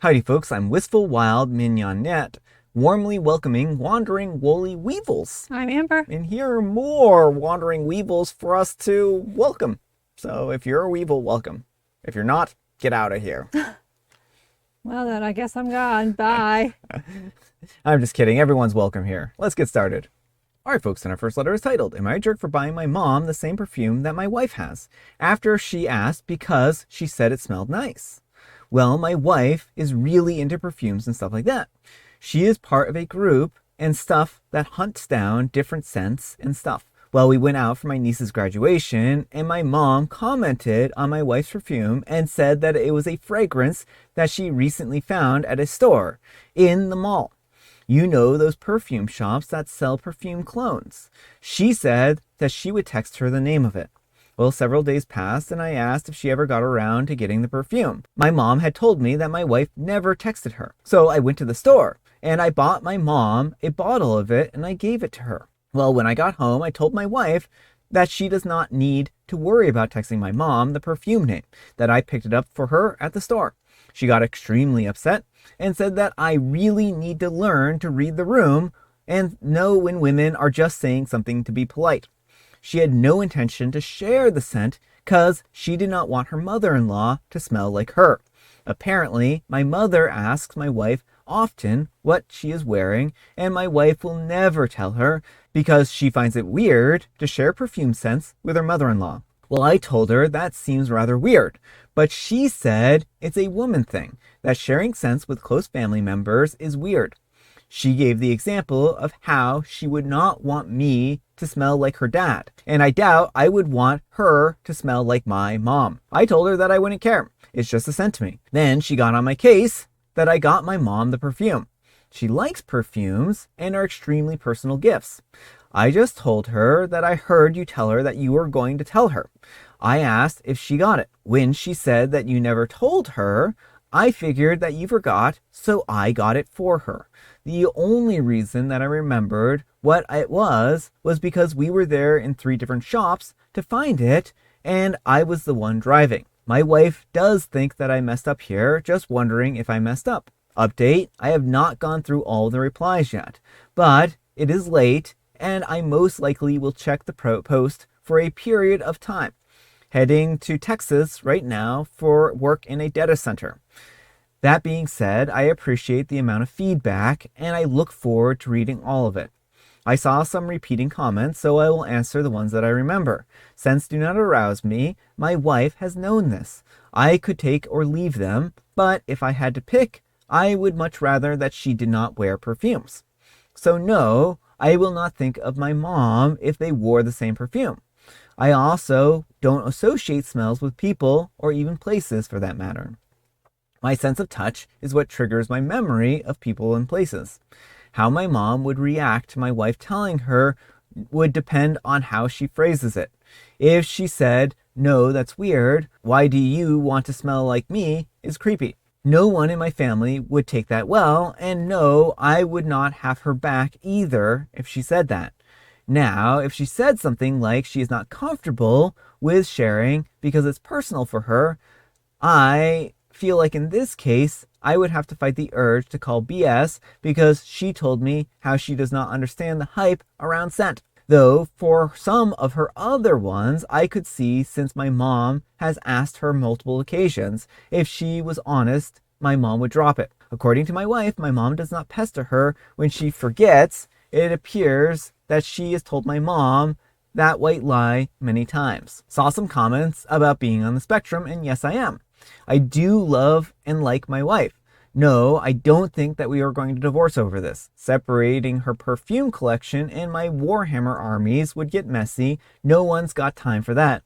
Howdy folks, I'm Wistful Wild Mignonette, warmly welcoming wandering woolly weevils. I'm Amber. And here are more wandering weevils for us to welcome. So if you're a weevil, welcome. If you're not, get out of here. Well then, I guess I'm gone. Bye. I'm just kidding, everyone's welcome here. Let's get started. Alright folks, and our first letter is titled, Am I a jerk for buying my mom the same perfume that my wife has? After she asked because she said it smelled nice. Well, my wife is really into perfumes and stuff like that. She is part of a group and stuff that hunts down different scents and stuff. Well, we went out for my niece's graduation and my mom commented on my wife's perfume and said that it was a fragrance that she recently found at a store in the mall. You know, those perfume shops that sell perfume clones. She said that she would text her the name of it. Well, several days passed and I asked if she ever got around to getting the perfume. My mom had told me that my wife never texted her. So I went to the store and I bought my mom a bottle of it and I gave it to her. Well, when I got home, I told my wife that she does not need to worry about texting my mom the perfume name, that I picked it up for her at the store. She got extremely upset and said that I really need to learn to read the room and know when women are just saying something to be polite. She had no intention to share the scent because she did not want her mother-in-law to smell like her. Apparently, my mother asks my wife often what she is wearing, and my wife will never tell her because she finds it weird to share perfume scents with her mother-in-law. Well, I told her that seems rather weird, but she said it's a woman thing, that sharing scents with close family members is weird. She gave the example of how she would not want me to smell like her dad, and I doubt I would want her to smell like my mom. I told her that I wouldn't care. It's just a scent to me. Then she got on my case that I got my mom the perfume. She likes perfumes and are extremely personal gifts. I just told her that I heard you tell her that you were going to tell her. I asked if she got it. When she said that you never told her, I figured that you forgot, so I got it for her. The only reason that I remembered what it was because we were there in 3 different shops to find it, and I was the one driving. My wife does think that I messed up here, just wondering if I messed up. Update, I have not gone through all the replies yet, but it is late, and I most likely will check the post for a period of time. Heading to Texas right now for work in a data center. That being said, I appreciate the amount of feedback and I look forward to reading all of it. I saw some repeating comments, so I will answer the ones that I remember. Scents do not arouse me. My wife has known this. I could take or leave them, but if I had to pick, I would much rather that she did not wear perfumes. So no, I will not think of my mom if they wore the same perfume. I also don't associate smells with people or even places for that matter. My sense of touch is what triggers my memory of people and places. How my mom would react to my wife telling her would depend on how she phrases it. If she said, "No, that's weird. Why do you want to smell like me?" is creepy. No one in my family would take that well, and no, I would not have her back either if she said that. Now, if she said something like she is not comfortable with sharing because it's personal for her, I feel like in this case, I would have to fight the urge to call BS because she told me how she does not understand the hype around scent. Though for some of her other ones, I could see since my mom has asked her multiple occasions, if she was honest, my mom would drop it. According to my wife, my mom does not pester her when she forgets. It appears that she has told my mom that white lie many times. Saw some comments about being on the spectrum, and yes, I am. I do love and like my wife. No, I don't think that we are going to divorce over this. Separating her perfume collection and my Warhammer armies would get messy. No one's got time for that.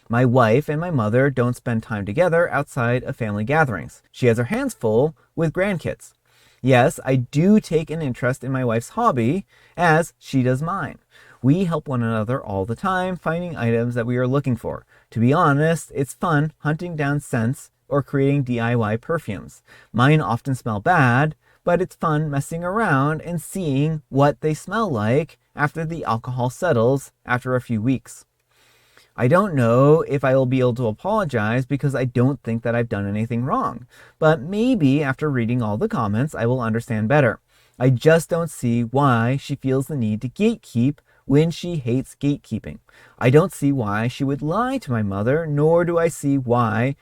My wife and my mother don't spend time together outside of family gatherings. She has her hands full with grandkids. Yes, I do take an interest in my wife's hobby, as she does mine. We help one another all the time, finding items that we are looking for. To be honest, it's fun hunting down scents or creating DIY perfumes. Mine often smell bad, but it's fun messing around and seeing what they smell like after the alcohol settles after a few weeks. I don't know if I will be able to apologize because I don't think that I've done anything wrong. But maybe after reading all the comments, I will understand better. I just don't see why she feels the need to gatekeep when she hates gatekeeping. I don't see why she would lie to my mother, nor do I see why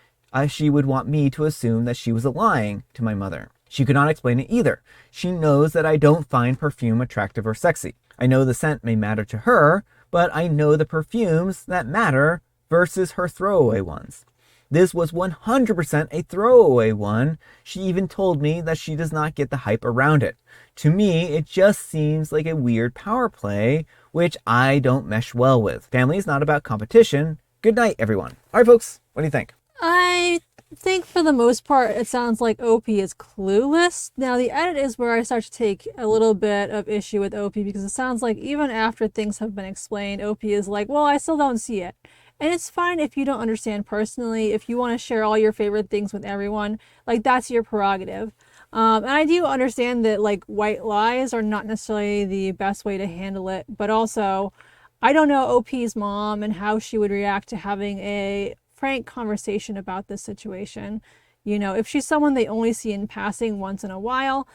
she would want me to assume that she was lying to my mother. She could not explain it either. She knows that I don't find perfume attractive or sexy. I know the scent may matter to her, but I know the perfumes that matter versus her throwaway ones. This was 100% a throwaway one. She even told me that she does not get the hype around it. To me, it just seems like a weird power play, which I don't mesh well with. Family is not about competition. Good night, everyone. All right, folks, what do you think? I think for the most part, it sounds like OP is clueless. Now, the edit is where I start to take a little bit of issue with OP because it sounds like even after things have been explained, OP is like, well, I still don't see it. And it's fine if you don't understand personally. If you want to share all your favorite things with everyone, like that's your prerogative. And I do understand that like white lies are not necessarily the best way to handle it, but also I don't know OP's mom and how she would react to having a frank conversation about this situation. You know, if she's someone they only see in passing once in a while,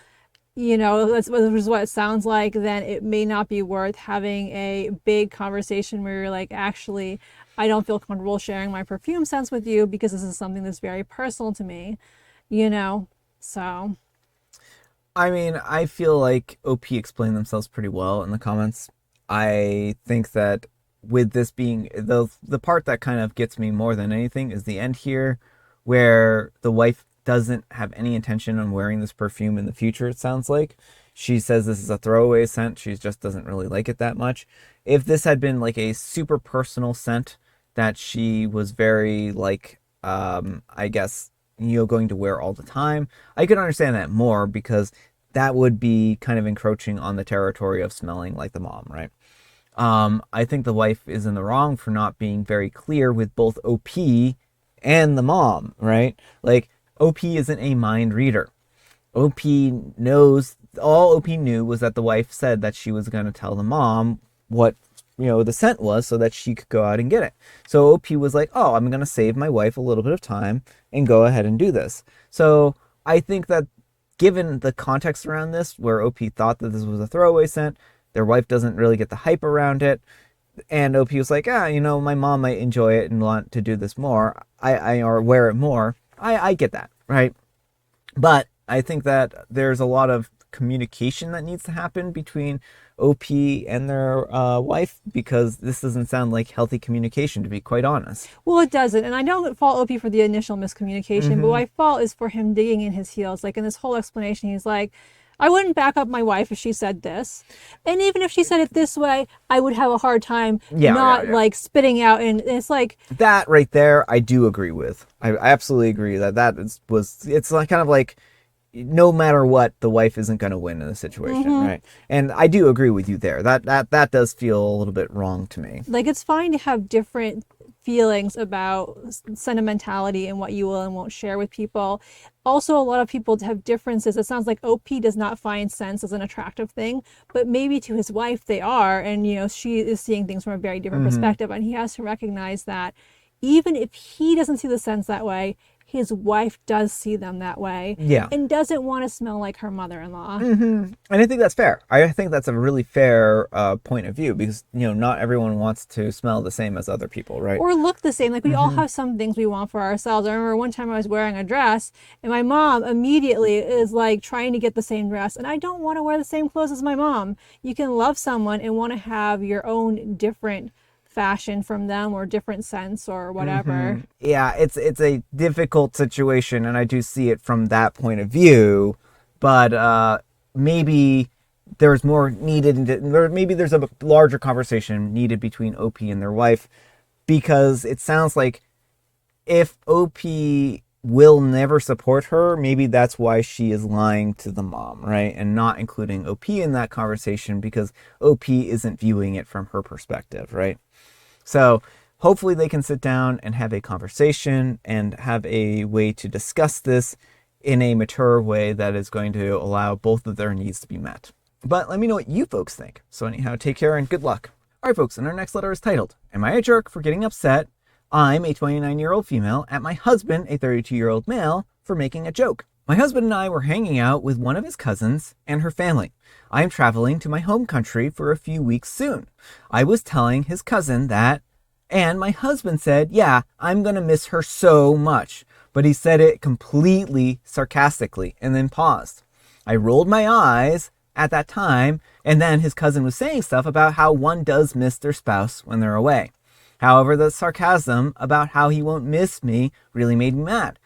you know, that's what it sounds like, then it may not be worth having a big conversation where you're like, actually, I don't feel comfortable sharing my perfume scents with you because this is something that's very personal to me, you know, so. I mean, I feel like OP explained themselves pretty well in the comments. I think that with this being the part that kind of gets me more than anything is the end here, where the wife doesn't have any intention on wearing this perfume in the future, it sounds like. She says this is a throwaway scent. She just doesn't really like it that much. If this had been like a super personal scent that she was very like, I guess, going to wear all the time, I could understand that more because that would be kind of encroaching on the territory of smelling like the mom, right? I think the wife is in the wrong for not being very clear with both OP and the mom, right? Like, OP isn't a mind reader. OP knows, all OP knew was that the wife said that she was going to tell the mom what, the scent was so that she could go out and get it. So OP was like, oh, I'm going to save my wife a little bit of time and go ahead and do this. So I think that given the context around this, where OP thought that this was a throwaway scent, their wife doesn't really get the hype around it, and OP was like, my mom might enjoy it and want to do this more, or wear it more. I get that, right? But I think that there's a lot of communication that needs to happen between OP and their wife, because this doesn't sound like healthy communication, to be quite honest. Well, it doesn't. And I don't fault OP for the initial miscommunication, but what I fault is for him digging in his heels. Like in this whole explanation, he's like, I wouldn't back up my wife if she said this. And even if she said it this way, I would have a hard time like spitting out. And it's like... That right there, I do agree with. I absolutely agree that it's like kind of like, no matter what, the wife isn't going to win in the situation, right? And I do agree with you there. That does feel a little bit wrong to me. Like, it's fine to have different feelings about sentimentality and what you will and won't share with people. Also, a lot of people have differences. It sounds like OP does not find scents as an attractive thing, but maybe to his wife they are. And, she is seeing things from a very different perspective. And he has to recognize that even if he doesn't see the scents that way, his wife does see them that way. Yeah. And doesn't want to smell like her mother-in-law. And I think that's fair. I think that's a really fair point of view because, not everyone wants to smell the same as other people, right? Or look the same. Like, we all have some things we want for ourselves. I remember one time I was wearing a dress and my mom immediately is like trying to get the same dress. And I don't want to wear the same clothes as my mom. You can love someone and want to have your own different fashion from them or different scents or whatever. Yeah, it's a difficult situation, and I do see it from that point of view, but maybe there's more needed, or maybe there's a larger conversation needed between OP and their wife, because it sounds like if OP will never support her, maybe that's why she is lying to the mom, right? And not including OP in that conversation because OP isn't viewing it from her perspective, right? So hopefully they can sit down and have a conversation and have a way to discuss this in a mature way that is going to allow both of their needs to be met. But let me know what you folks think. So anyhow, take care and good luck. Alright folks, and our next letter is titled, Am I a Jerk for Getting Upset? I'm a 29-year-old female at my husband, a 32-year-old male, for making a joke. My husband and I were hanging out with one of his cousins and her family. I am traveling to my home country for a few weeks soon. I was telling his cousin that, and my husband said, yeah, I'm gonna miss her so much. But he said it completely sarcastically and then paused. I rolled my eyes at that time, and then his cousin was saying stuff about how one does miss their spouse when they're away. However, the sarcasm about how he won't miss me really made me mad.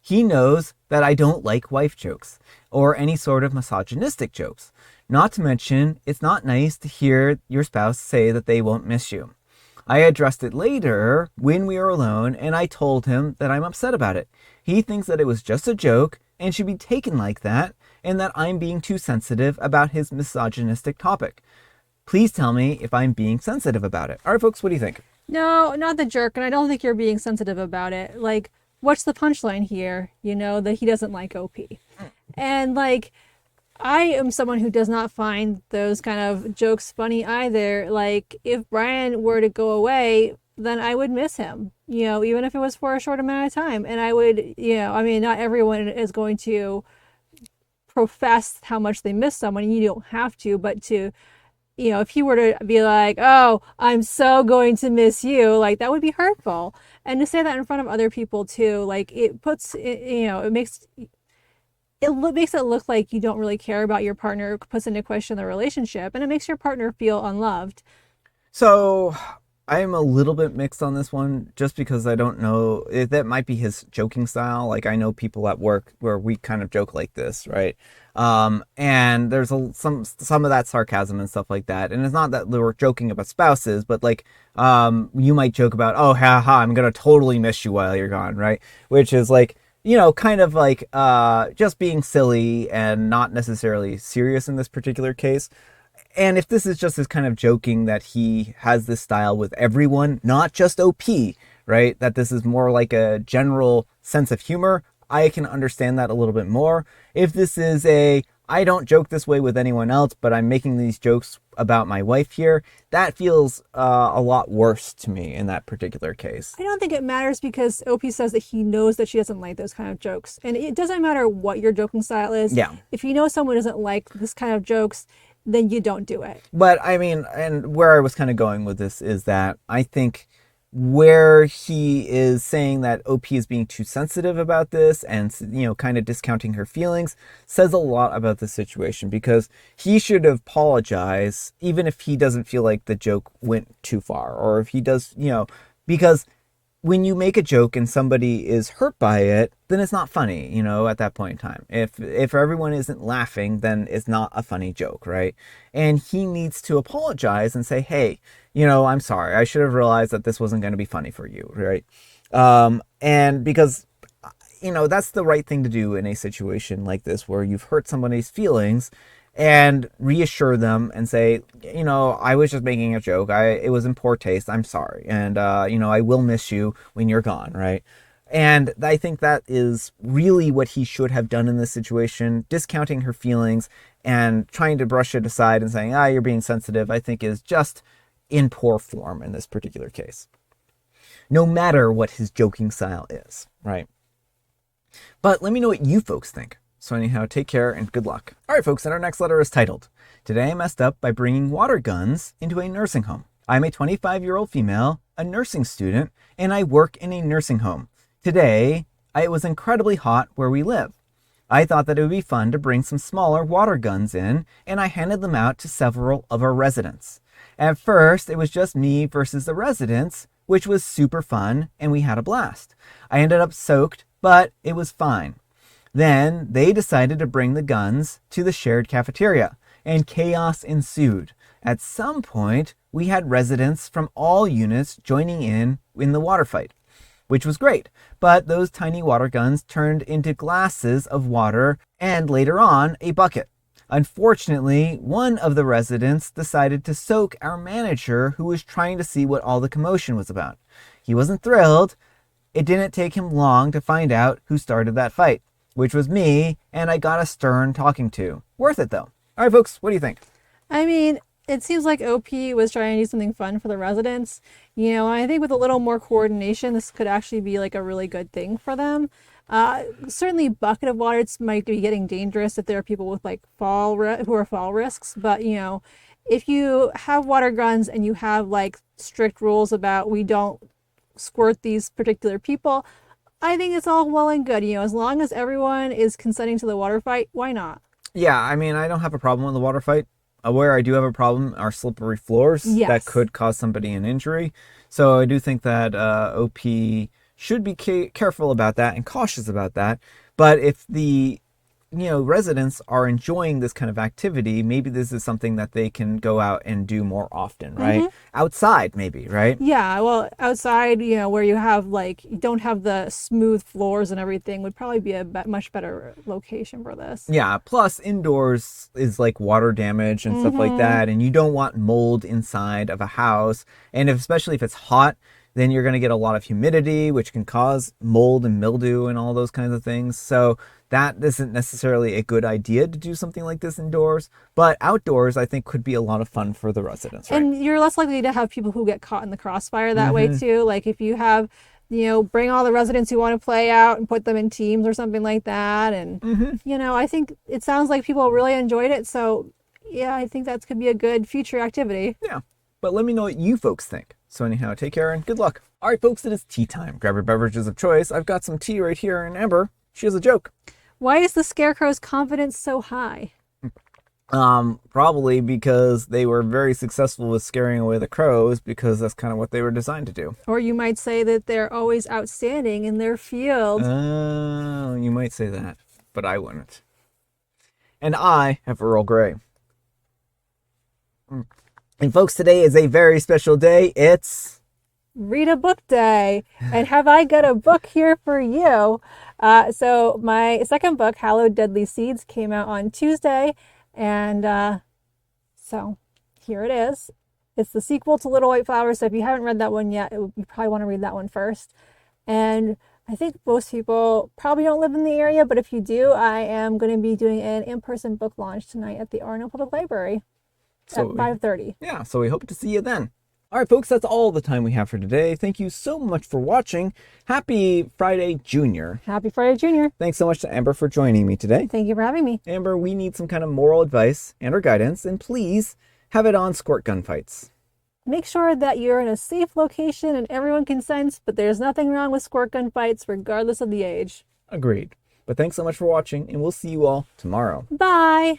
He knows that I don't like wife jokes or any sort of misogynistic jokes. Not to mention, it's not nice to hear your spouse say that they won't miss you. I addressed it later when we were alone, and I told him that I'm upset about it. He thinks that it was just a joke and should be taken like that, and that I'm being too sensitive about his misogynistic topic. Please tell me if I'm being sensitive about it. All right, folks, what do you think? No, not the jerk, and I don't think you're being sensitive about it. Like, what's the punchline here? You know, that he doesn't like OP. And, like, I am someone who does not find those kind of jokes funny either. Like, if Brian were to go away, then I would miss him, you know, even if it was for a short amount of time. And I would, you know, I mean, not everyone is going to profess how much they miss someone. You don't have to, but to, you know, if he were to be like, oh, I'm so going to miss you, like, that would be hurtful. And to say that in front of other people too, like, it puts, you know, it makes it look like you don't really care about your partner, puts into question the relationship, and it makes your partner feel unloved. So I'm a little bit mixed on this one, just because I don't know. That might be his joking style. Like, I know people at work where we kind of joke like this, right? And there's some of that sarcasm and stuff like that. And it's not that we're joking about spouses, but like, you might joke about, oh, haha, I'm gonna totally miss you while you're gone, right? Which is like, you know, kind of like just being silly and not necessarily serious in this particular case. And if this is just his kind of joking that he has this style with everyone, not just OP, right? That this is more like a general sense of humor, I can understand that a little bit more. If this is I don't joke this way with anyone else, but I'm making these jokes about my wife here, that feels a lot worse to me in that particular case. I don't think it matters, because OP says that he knows that she doesn't like those kind of jokes. And it doesn't matter what your joking style is. Yeah. If you know someone doesn't like this kind of jokes, then you don't do it. But I mean, and where I was kind of going with this is that I think where he is saying that OP is being too sensitive about this and, you know, kind of discounting her feelings, says a lot about the situation, because he should apologize even if he doesn't feel like the joke went too far, or if he does, you know, because when you make a joke and somebody is hurt by it, then it's not funny, you know, at that point in time. If everyone isn't laughing, then it's not a funny joke, right? And he needs to apologize and say, hey, you know, I'm sorry. I should have realized that this wasn't going to be funny for you, right? And because, you know, that's the right thing to do in a situation like this where you've hurt somebody's feelings, and reassure them and say, you know, I was just making a joke. It was in poor taste. I'm sorry. And, you know, I will miss you when you're gone, right? And I think that is really what he should have done in this situation. Discounting her feelings and trying to brush it aside and saying, you're being sensitive, I think is just in poor form in this particular case. No matter what his joking style is, right? But let me know what you folks think. So anyhow, take care and good luck. All right, folks, and our next letter is titled, Today I messed up by bringing water guns into a nursing home. I'm a 25-year-old female, a nursing student, and I work in a nursing home. Today, it was incredibly hot where we live. I thought that it would be fun to bring some smaller water guns in, and I handed them out to several of our residents. At first, it was just me versus the residents, which was super fun, and we had a blast. I ended up soaked, but it was fine. Then they decided to bring the guns to the shared cafeteria, and chaos ensued. At some point, we had residents from all units joining in the water fight, which was great. But those tiny water guns turned into glasses of water and later on a bucket. Unfortunately, one of the residents decided to soak our manager, who was trying to see what all the commotion was about. He wasn't thrilled. It didn't take him long to find out who started that fight, which was me, and I got a stern talking to. Worth it, though. All right, folks, what do you think? I mean, it seems like OP was trying to do something fun for the residents. I think with a little more coordination, this could actually be like a really good thing for them. Certainly, bucket of water might be getting dangerous if there are people with like who are fall risks. But if you have water guns and you have like strict rules about we don't squirt these particular people, I think it's all well and good. As long as everyone is consenting to the water fight, why not? Yeah, I mean, I don't have a problem with the water fight. Where I do have a problem are slippery floors that could cause somebody an injury. So I do think that OP should be careful about that and cautious about that. But if the residents are enjoying this kind of activity, maybe this is something that they can go out and do more often, right? Outside, maybe, right? Yeah, well, outside, where you don't have the smooth floors and everything would probably be a much better location for this. Yeah, plus indoors is like water damage and stuff like that, and you don't want mold inside of a house. And especially if it's hot, then you're going to get a lot of humidity, which can cause mold and mildew and all those kinds of things. So that isn't necessarily a good idea to do something like this indoors. But outdoors, I think, could be a lot of fun for the residents, right? And you're less likely to have people who get caught in the crossfire that way, too. Like if you have, bring all the residents who want to play out and put them in teams or something like that. And, I think it sounds like people really enjoyed it. So, yeah, I think that could be a good future activity. Yeah. But let me know what you folks think. So anyhow, take care and good luck. All right, folks, it is tea time. Grab your beverages of choice. I've got some tea right here, and Amber, she has a joke. Why is the scarecrow's confidence so high? Probably because they were very successful with scaring away the crows, because that's kind of what they were designed to do. Or you might say that they're always outstanding in their field. Oh, you might say that, but I wouldn't. And I have Earl Grey. And folks, today is a very special day. It's Read a Book Day. And have I got a book here for you? So my second book, Hallowed Deadly Seeds, came out on Tuesday. And so here it is. It's the sequel to Little White Flowers. So if you haven't read that one yet, you probably want to read that one first. And I think most people probably don't live in the area, but if you do, I am going to be doing an in-person book launch tonight at the Arno Public Library at 5:30. Yeah, so we hope to see you then. All right, folks, that's all the time we have for today. Thank you so much for watching. Happy Friday, Junior. Happy Friday, Junior. Thanks so much to Amber for joining me today. Thank you for having me. Amber, we need some kind of moral advice and or guidance, and please have it on squirt gun fights. Make sure that you're in a safe location and everyone consents, but there's nothing wrong with squirt gun fights regardless of the age. Agreed. But thanks so much for watching, and we'll see you all tomorrow. Bye.